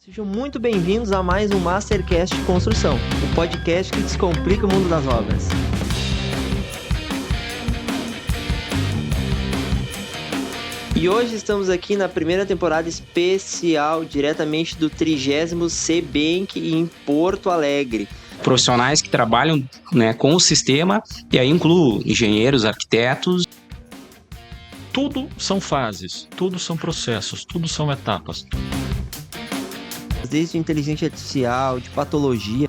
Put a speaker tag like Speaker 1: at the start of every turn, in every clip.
Speaker 1: Sejam muito bem-vindos a mais um Mastercast de Construção, o podcast que descomplica o mundo das obras. E hoje estamos aqui na primeira temporada especial, diretamente do 30º CBank em Porto Alegre.
Speaker 2: Profissionais que trabalham, com o sistema, e aí incluo engenheiros, arquitetos.
Speaker 3: Tudo são fases, tudo são processos, tudo são etapas.
Speaker 1: Desde inteligência artificial, de patologia.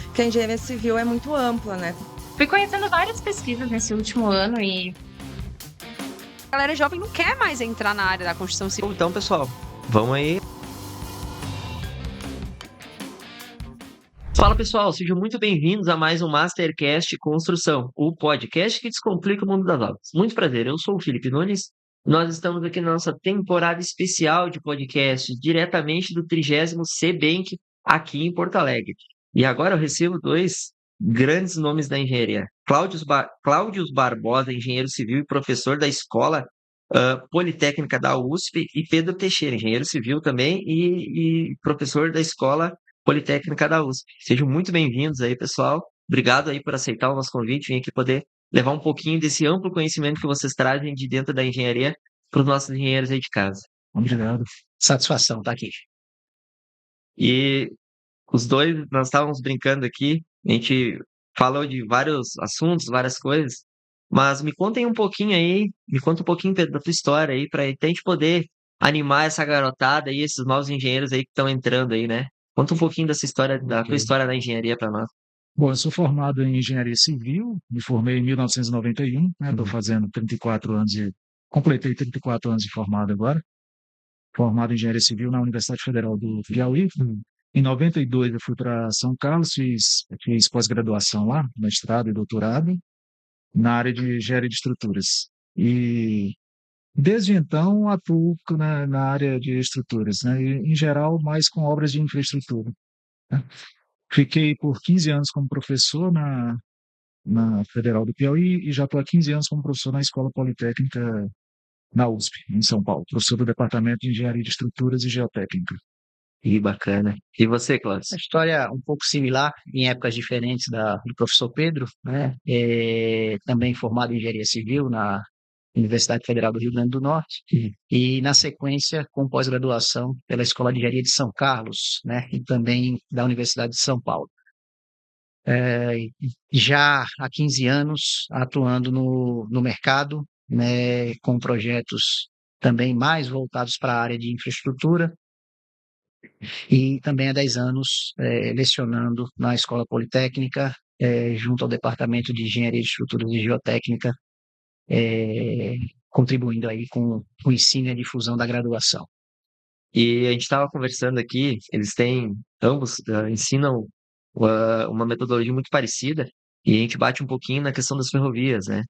Speaker 4: Porque a engenharia civil é muito ampla, né?
Speaker 5: Fui conhecendo várias pesquisas nesse último ano e...
Speaker 6: A galera jovem não quer mais entrar na área da construção civil.
Speaker 1: Então, pessoal, vamos aí. Fala, pessoal, sejam muito bem-vindos a mais um Mastercast Construção, o podcast que descomplica o mundo das obras. Muito prazer, eu sou o Felipe Nunes. Nós estamos aqui na nossa temporada especial de podcast, diretamente do 30º CBank, aqui em Porto Alegre. E agora eu recebo dois grandes nomes da engenharia. Cláudio Barbosa, engenheiro civil e professor da Escola Politécnica da USP, e Pedro Teixeira, engenheiro civil também e professor da Escola Politécnica da USP. Sejam muito bem-vindos aí, pessoal. Obrigado aí por aceitar o nosso convite, vim aqui poder levar um pouquinho desse amplo conhecimento que vocês trazem de dentro da engenharia para os nossos engenheiros aí de casa.
Speaker 2: Obrigado. Satisfação estar aqui.
Speaker 1: E os dois, nós estávamos brincando aqui, a gente falou de vários assuntos, várias coisas, mas me contem um pouquinho aí, me conta um pouquinho, Pedro, da tua história aí, para a gente poder animar essa garotada aí, esses novos engenheiros aí que estão entrando aí, né? Conta um pouquinho dessa história, da tua história da engenharia para nós.
Speaker 7: Bom, eu sou formado em engenharia civil, me formei em 1991, estou fazendo 34 anos completei 34 anos de formado agora, formado em engenharia civil na Universidade Federal do Piauí. Em 92 eu fui para São Carlos, fiz pós-graduação lá, mestrado e doutorado, na área de engenharia de estruturas. E desde então atuo na área de estruturas, né? E, em geral, mais com obras de infraestrutura, né? Fiquei por 15 anos como professor na Federal do Piauí e já estou há 15 anos como professor na Escola Politécnica na USP, em São Paulo, professor do Departamento de Engenharia de Estruturas e Geotécnica.
Speaker 1: Que bacana. E você, Cláudio?
Speaker 2: Uma história um pouco similar, em épocas diferentes do professor Pedro, né? Também formado em engenharia civil na Universidade Federal do Rio Grande do Norte, e na sequência com pós-graduação pela Escola de Engenharia de São Carlos, né? E também da Universidade de São Paulo. Já há 15 anos atuando no mercado, né? Com projetos também mais voltados para a área de infraestrutura, e também há 10 anos lecionando na Escola Politécnica, junto ao Departamento de Engenharia de Estruturas e Geotécnica, contribuindo aí com o ensino e a difusão da graduação.
Speaker 1: E a gente estava conversando aqui, ambos ensinam uma metodologia muito parecida, e a gente bate um pouquinho na questão das ferrovias, né?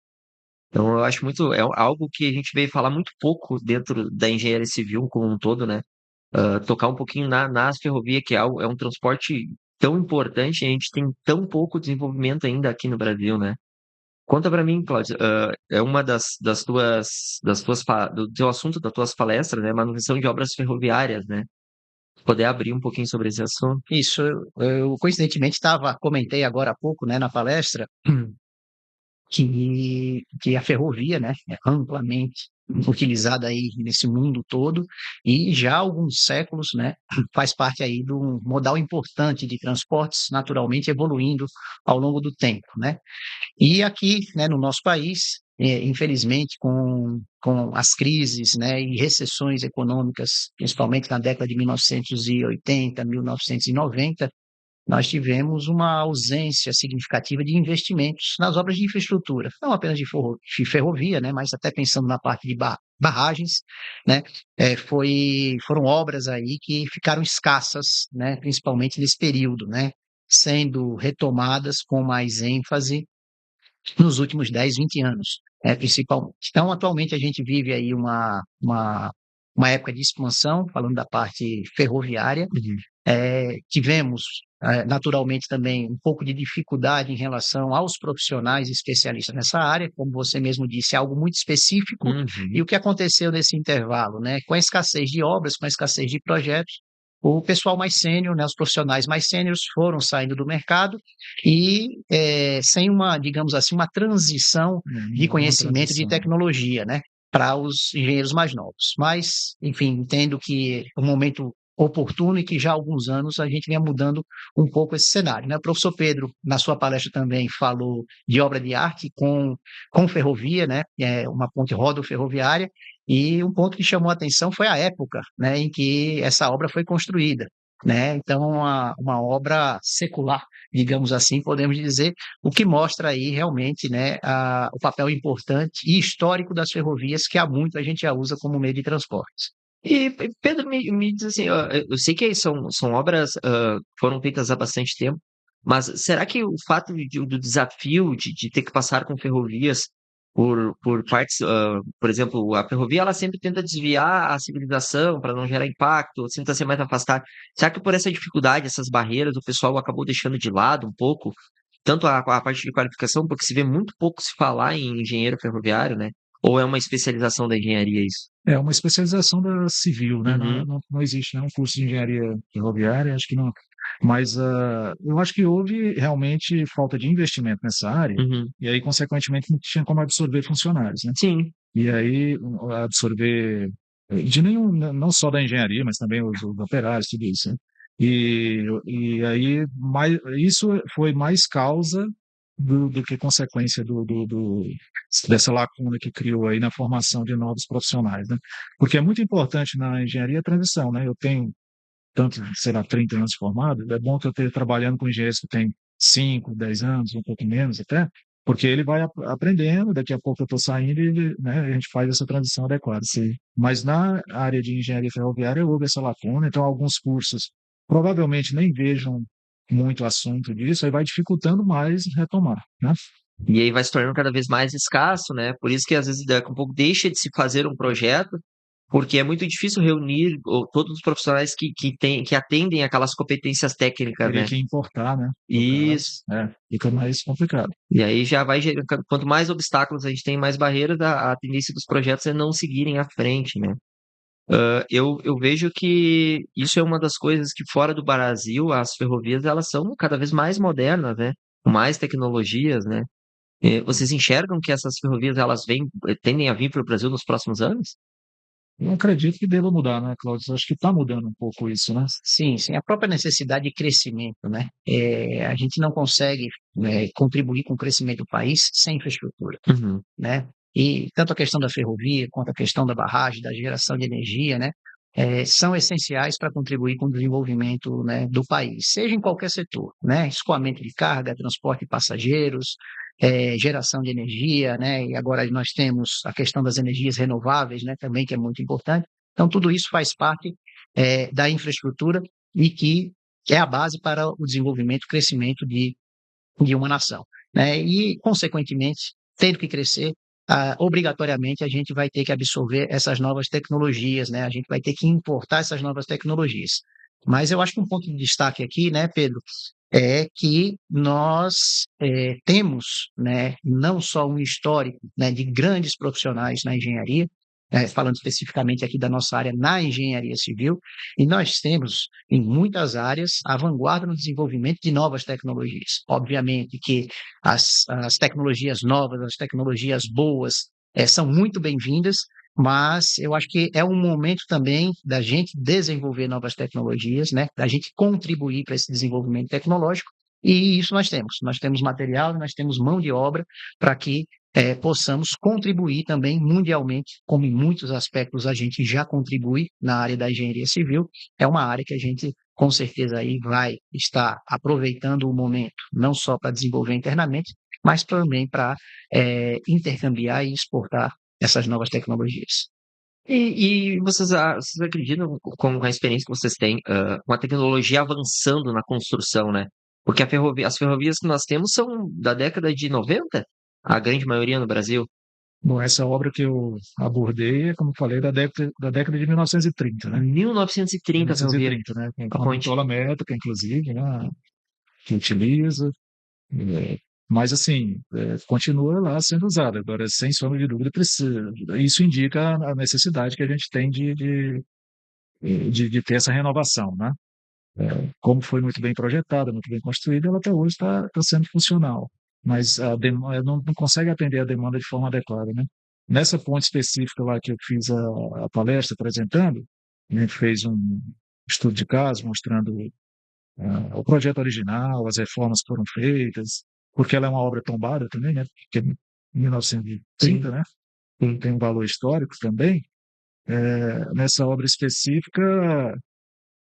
Speaker 1: Então eu acho algo que a gente veio falar muito pouco dentro da engenharia civil como um todo, né? Tocar um pouquinho nas ferrovias, que é um transporte tão importante, e a gente tem tão pouco desenvolvimento ainda aqui no Brasil, né? Conta para mim, Cláudio, é uma do teu assunto, das tuas palestras, né? Manutenção de obras ferroviárias, né? Poder abrir um pouquinho sobre esse assunto.
Speaker 2: Isso, eu coincidentemente comentei agora há pouco, né, na palestra, que a ferrovia, né, é amplamente utilizada aí nesse mundo todo, e já há alguns séculos, né, faz parte aí de um modal importante de transportes, naturalmente evoluindo ao longo do tempo, né? E aqui, né, no nosso país, infelizmente, com as crises, né, e recessões econômicas, principalmente na década de 1980, 1990, nós tivemos uma ausência significativa de investimentos nas obras de infraestrutura, não apenas de ferrovia, né, mas até pensando na parte de barragens, né, foram obras aí que ficaram escassas, né, principalmente nesse período, né, sendo retomadas com mais ênfase nos últimos 10, 20 anos, principalmente. Então, atualmente, a gente vive aí uma época de expansão, falando da parte ferroviária. Tivemos, naturalmente, também um pouco de dificuldade em relação aos profissionais especialistas nessa área, como você mesmo disse, é algo muito específico. E o que aconteceu nesse intervalo, né? Com a escassez de obras, com a escassez de projetos, o pessoal mais sênior, né, os profissionais mais sêniores foram saindo do mercado e sem uma, digamos assim, uma transição de
Speaker 7: Uma
Speaker 2: conhecimento de
Speaker 7: transição.
Speaker 2: tecnologia, né, para os engenheiros mais novos. Mas, enfim, entendo que é um momento oportuno e que já há alguns anos a gente vem mudando um pouco esse cenário, né? O professor Pedro, na sua palestra também falou de obra de arte com ferrovia, né? Uma ponte rodoferroviária, e um ponto que chamou a atenção foi a época, né, em que essa obra foi construída, né? Então, uma obra secular, digamos assim, podemos dizer, o que mostra aí realmente, né, o papel importante e histórico das ferrovias, que há muito a gente já usa como meio de transporte.
Speaker 1: E Pedro, me diz assim, ó, eu sei que são obras foram feitas há bastante tempo, mas será que o fato do desafio de ter que passar com ferrovias por partes, por exemplo, a ferrovia ela sempre tenta desviar a civilização para não gerar impacto, tenta ser mais afastada. Será que por essa dificuldade, essas barreiras, o pessoal acabou deixando de lado um pouco, tanto a parte de qualificação, porque se vê muito pouco se falar em engenheiro ferroviário, né? Ou é uma especialização da engenharia isso?
Speaker 7: É uma especialização da civil, né?
Speaker 1: Uhum,
Speaker 7: Não existe, né, um curso de engenharia ferroviária, acho que não. Mas eu acho que houve realmente falta de investimento nessa área,
Speaker 1: uhum.
Speaker 7: e aí, consequentemente, não tinha como absorver funcionários, né?
Speaker 1: Sim.
Speaker 7: E aí, absorver de nenhum, não só da engenharia, mas também os operários, tudo isso, né? E aí, isso foi mais causa do que consequência dessa lacuna que criou aí na formação de novos profissionais, né? Porque é muito importante na engenharia a transição, né? Eu tenho tanto, sei lá, 30 anos formado, é bom que eu esteja trabalhando com engenheiros que têm 5, 10 anos, um pouco menos até, porque ele vai aprendendo, daqui a pouco eu estou saindo e, né, a gente faz essa transição adequada. Sim. Mas na área de engenharia ferroviária houve essa lacuna, então alguns cursos provavelmente nem vejam muito assunto disso, aí vai dificultando mais retomar, né?
Speaker 1: E aí vai se tornando cada vez mais escasso, né? Por isso que às vezes daqui a pouco deixa de se fazer um projeto, porque é muito difícil reunir todos os profissionais que atendem aquelas competências técnicas,
Speaker 7: Teria
Speaker 1: né?
Speaker 7: que importar, né? No
Speaker 1: Isso.
Speaker 7: caso, fica mais complicado.
Speaker 1: E aí já vai gerando, quanto mais obstáculos a gente tem, mais barreiras, a tendência dos projetos é não seguirem à frente, né? Eu vejo que isso é uma das coisas que fora do Brasil, as ferrovias, elas são cada vez mais modernas, né? Com mais tecnologias, né? Vocês enxergam que essas ferrovias elas tendem a vir para o Brasil nos próximos anos?
Speaker 7: Eu acredito que deva mudar, né, Cláudio? Acho que está mudando um pouco isso, né?
Speaker 2: Sim, sim, a própria necessidade de crescimento, né? A gente não consegue, contribuir com o crescimento do país sem infraestrutura,
Speaker 1: Uhum.
Speaker 2: né? E tanto a questão da ferrovia quanto a questão da barragem, da geração de energia, né? São essenciais para contribuir com o desenvolvimento, né, do país, seja em qualquer setor, né? Escoamento de carga, transporte de passageiros, geração de energia, né? E agora nós temos a questão das energias renováveis, né? Também que é muito importante. Então, tudo isso faz parte, da infraestrutura e que é a base para o desenvolvimento, crescimento de uma nação, né? E, consequentemente, tendo que crescer, obrigatoriamente a gente vai ter que absorver essas novas tecnologias, né? A gente vai ter que importar essas novas tecnologias. Mas eu acho que um ponto de destaque aqui, né, Pedro, é que nós temos, né, não só um histórico, né, de grandes profissionais na engenharia, falando especificamente aqui da nossa área na engenharia civil, e nós temos, em muitas áreas, a vanguarda no desenvolvimento de novas tecnologias. Obviamente que as tecnologias novas, as tecnologias boas, são muito bem-vindas, mas eu acho que é um momento também da gente desenvolver novas tecnologias, né? Da gente contribuir para esse desenvolvimento tecnológico, e isso nós temos. Nós temos material, nós temos mão de obra para que possamos contribuir também mundialmente, como em muitos aspectos a gente já contribui na área da engenharia civil. É uma área que a gente com certeza aí vai estar aproveitando o momento, não só para desenvolver internamente, mas também para intercambiar e exportar essas novas tecnologias.
Speaker 1: E vocês acreditam, com a experiência que vocês têm, com a tecnologia avançando na construção, né? Porque as ferrovias que nós temos são da década de 90, a grande maioria no Brasil.
Speaker 7: Bom, essa obra que eu abordei é, como eu falei, da década de 1930, né?
Speaker 1: 1930 a ferrovia,
Speaker 7: 1930, né? Com
Speaker 1: a
Speaker 7: a
Speaker 1: ponte.
Speaker 7: bitola métrica, inclusive, né? Que utiliza. é, Mas, assim, continua lá sendo usada. Agora, sem sombra de dúvida, precisa. Isso indica a necessidade que a gente tem de ter essa renovação, né? Como foi muito bem projetada, muito bem construída, ela até hoje está sendo funcional, mas não consegue atender a demanda de forma adequada, né? Nessa ponte específica lá que eu fiz a palestra apresentando, a gente fez um estudo de caso mostrando o projeto original, as reformas que foram feitas, porque ela é uma obra tombada também, né? Porque é 1930, né? Tem um valor histórico também. Nessa obra específica,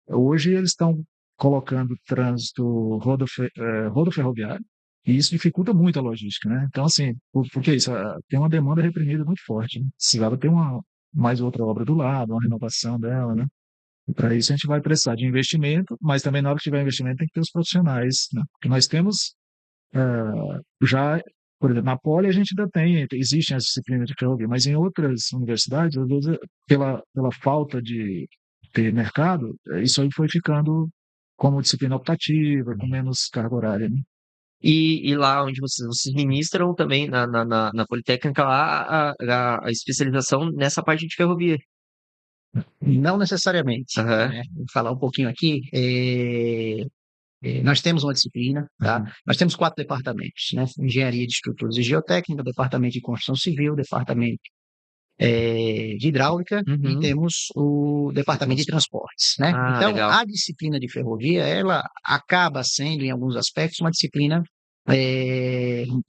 Speaker 7: hoje eles estão colocando trânsito rodoferroviário, e isso dificulta muito a logística, né? Então, assim, porque isso tem uma demanda reprimida muito forte, né? Precisava ter mais outra obra do lado, uma renovação dela, né? E para isso a gente vai precisar de investimento, mas também na hora que tiver investimento tem que ter os profissionais, né? Porque nós temos já, por exemplo, na Poli a gente ainda existem as disciplinas de ferrovia, mas em outras universidades, às vezes, pela falta de ter mercado, isso aí foi ficando como disciplina optativa, com menos carga horária, né?
Speaker 1: E lá onde vocês ministram também na Politécnica lá a especialização nessa parte de ferrovia.
Speaker 2: Não necessariamente,
Speaker 1: Aham.
Speaker 2: né? Vou falar um pouquinho aqui. Nós temos uma disciplina, tá? Nós temos 4 departamentos, né? Engenharia de Estruturas e Geotécnica, Departamento de Construção Civil, Departamento de Hidráulica e
Speaker 1: Uhum.
Speaker 2: temos o Departamento de Transportes, né?
Speaker 1: Ah,
Speaker 2: Então,
Speaker 1: legal.
Speaker 2: a disciplina de ferrovia, ela acaba sendo, em alguns aspectos, uma disciplina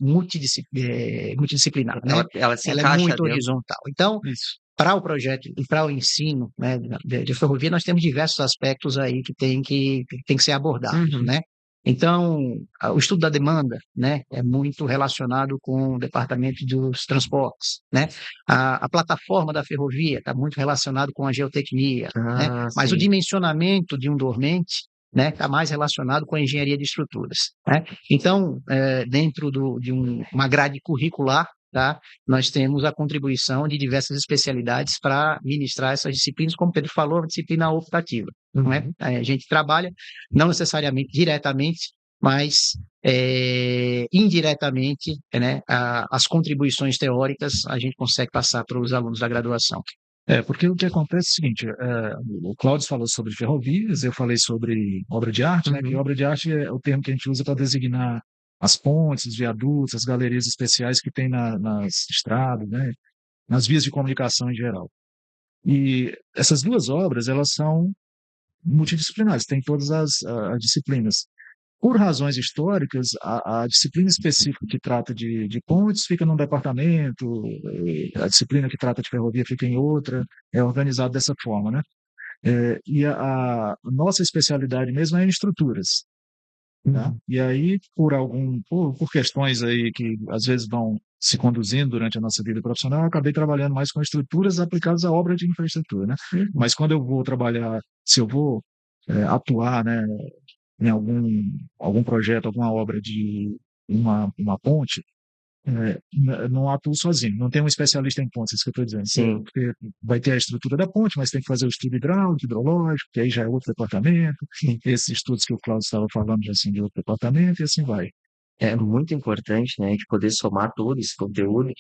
Speaker 2: multidisciplinar, né?
Speaker 1: Ela se
Speaker 2: Ela é
Speaker 1: encaixa
Speaker 2: muito
Speaker 1: dentro.
Speaker 2: horizontal. Então,
Speaker 7: Isso.
Speaker 2: para o projeto e para o ensino, né, de ferrovia, nós temos diversos aspectos aí que tem que ser abordados,
Speaker 1: Uhum.
Speaker 2: né? Então, o estudo da demanda, né, é muito relacionado com o departamento dos transportes, né? A plataforma da ferrovia está muito relacionado com a geotecnia, né?
Speaker 1: Ah,
Speaker 2: Mas o
Speaker 1: sim.
Speaker 2: dimensionamento de um dormente, né, está mais relacionado com a engenharia de estruturas, né? Então, dentro de uma grade curricular, tá? Nós temos a contribuição de diversas especialidades para ministrar essas disciplinas, como o Pedro falou, uma disciplina optativa, não é? A gente trabalha, não necessariamente diretamente, mas indiretamente, né, as contribuições teóricas a gente consegue passar para os alunos da graduação.
Speaker 7: Porque o que acontece é o seguinte, o Cláudio falou sobre ferrovias, eu falei sobre obra de arte, né? Que
Speaker 1: Uhum.
Speaker 7: obra de arte é o termo que a gente usa para designar as pontes, os viadutos, as galerias especiais que tem nas estradas, né? Nas vias de comunicação em geral. E essas duas obras, elas são multidisciplinares, tem todas as disciplinas. Por razões históricas, a disciplina específica que trata de pontes fica num departamento, a disciplina que trata de ferrovia fica em outra, é organizado dessa forma, né? E a nossa especialidade mesmo é em estruturas, tá? E aí, por questões aí que às vezes vão se conduzindo durante a nossa vida profissional, eu acabei trabalhando mais com estruturas aplicadas à obra de infraestrutura, né? Mas quando eu vou trabalhar, se eu vou atuar, né, em algum projeto, alguma obra de uma ponte, não atuo sozinho, não tem um especialista em pontes, isso que eu estou dizendo.
Speaker 1: Sim.
Speaker 7: Porque vai ter a estrutura da ponte, mas tem que fazer o estudo hidráulico, hidrológico, que aí já é outro departamento. Esses estudos que o Cláudio estava falando já são de outro departamento, e assim vai.
Speaker 1: É muito importante, né, de poder somar todo esse conteúdo.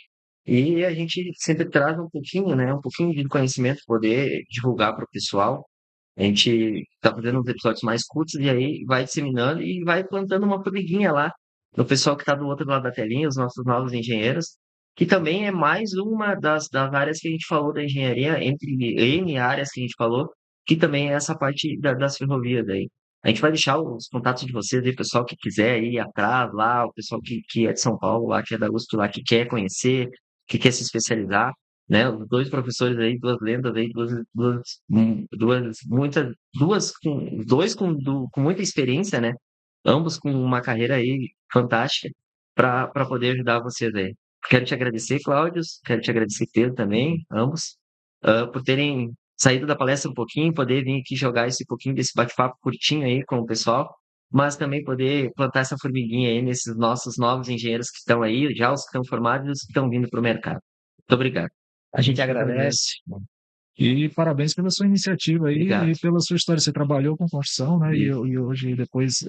Speaker 1: E a gente sempre traz um pouquinho, né, um pouquinho de conhecimento, poder divulgar para o pessoal. A gente tá fazendo uns episódios mais curtos e aí vai disseminando e vai plantando uma formiguinha lá no pessoal que está do outro lado da telinha, os nossos novos engenheiros, que também é mais uma das áreas que a gente falou da engenharia, entre N áreas que a gente falou, que também é essa parte das ferrovias aí. A gente vai deixar os contatos de vocês aí, pessoal que quiser ir atrás lá, o pessoal que é de São Paulo lá, que é da USP lá, que quer conhecer, que quer se especializar, né? Os dois professores aí, duas lendas aí, dois com muita experiência, né? Ambos com uma carreira aí fantástica para poder ajudar vocês aí. Quero te agradecer, Cláudio, quero te agradecer, Pedro, também, ambos, por terem saído da palestra um pouquinho, poder vir aqui jogar esse pouquinho desse bate-papo curtinho aí com o pessoal, mas também poder plantar essa formiguinha aí nesses nossos novos engenheiros que estão aí, já os que estão formados e os que estão vindo para o mercado. Muito obrigado.
Speaker 2: A gente agradece.
Speaker 7: E parabéns pela sua iniciativa aí
Speaker 1: Obrigado.
Speaker 7: e pela sua história. Você trabalhou com construção, né? E hoje, depois,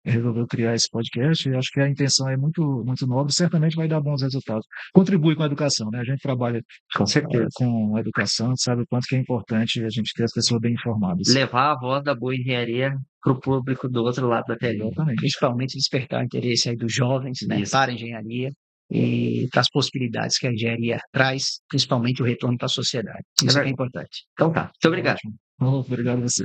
Speaker 7: resolveu criar esse podcast, e acho que a intenção é muito, muito nobre, certamente vai dar bons resultados. Contribui com a educação, né? A gente trabalha
Speaker 1: Com certeza.
Speaker 7: com a educação, sabe o quanto que é importante a gente ter as pessoas bem informadas.
Speaker 1: Levar a voz da boa engenharia para o público do outro lado da telinha.
Speaker 7: Exatamente.
Speaker 2: Principalmente despertar o interesse aí dos jovens, né,
Speaker 1: Isso.
Speaker 2: para a engenharia e para as possibilidades que a engenharia traz, principalmente o retorno para a sociedade. Isso que é
Speaker 1: verdade.
Speaker 2: importante.
Speaker 1: Então tá. Muito obrigado.
Speaker 7: Ótimo. Obrigado a você.